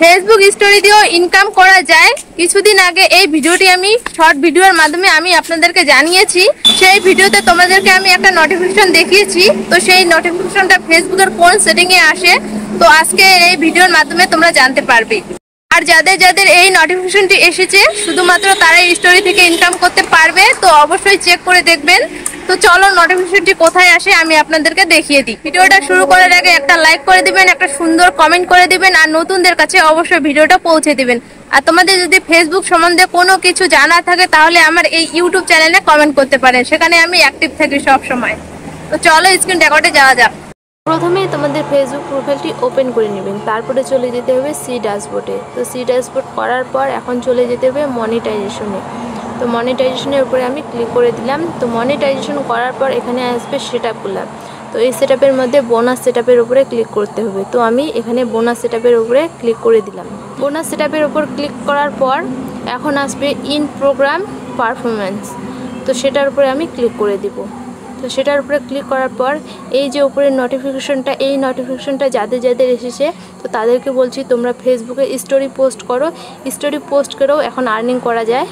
Facebook story দিয়েও income করা যায়। কিছুদিন আগে এই ভিডিওটি আমি শর্ট ভিডিওর মাধ্যমে আমি আপনাদেরকে জানিয়েছি। সেই ভিডিওতে তোমাদেরকে আমি একটা নোটিফিকেশন দেখিয়েছি। তো সেই নোটিফিকেশনটা ফেসবুকের কোন সেটিং এ আসে, তো আজকে এই ভিডিওর মাধ্যমে তোমরা জানতে পারবে। আর যাদের যাদের এই নোটিফিকেশনটি এসেছে শুধুমাত্র তারাই স্টোরি থেকে ইনকাম করতে পারবে। তো অবশ্যই চেক করে দেখবেন। তো চলো নোটিফিকেশনটি কোথায় আসে আমি আপনাদেরকে দেখিয়ে দিই। ভিডিওটা শুরু করার আগে একটা লাইক করে দিবেন, একটা সুন্দর কমেন্ট করে দিবেন, আর নতুনদের কাছে অবশ্যই ভিডিওটা পৌঁছে দিবেন। আর তোমাদের যদি ফেসবুক সম্বন্ধে কোনো কিছু জানা থাকে তাহলে আমার এই ইউটিউব চ্যানেলে কমেন্ট করতে পারেন, সেখানে আমি অ্যাক্টিভ থাকি সব সময়। তো চলো স্ক্রিন রেকর্ডে যাওয়া যাক। প্রথমেই তোমাদের ফেসবুক প্রোফাইলটি ওপেন করে নেবেন, তারপরে চলে যেতে হবে সি ড্যাশবোর্ডে। তো সি ড্যাশবোর্ড করার পর এখন চলে যেতে হবে মনিটাইজেশনে। তো মনিটাইজেশনের উপরে আমি ক্লিক করে দিলাম। তো মনিটাইজেশন করার পর এখানে আসবে সেটআপগুলো। তো এই সেটআপের মধ্যে বোনাস সেটআপের উপরে ক্লিক করতে হবে। তো আমি এখানে বোনাস সেটআপের উপরে ক্লিক করে দিলাম। বোনাস সেটআপের উপর ক্লিক করার পর এখন আসবে ইন প্রোগ্রাম পারফরমেন্স। তো সেটার উপরে আমি ক্লিক করে দিব। তো সেটার উপরে ক্লিক করার পর এই যে উপরের নোটিফিকেশনটা, এই নোটিফিকেশনটা যাদের যাদের এসেছে তো তাদেরকে বলছি তোমরা ফেসবুকে স্টোরি পোস্ট করো। স্টোরি পোস্ট করেও এখন আর্নিং করা যায়।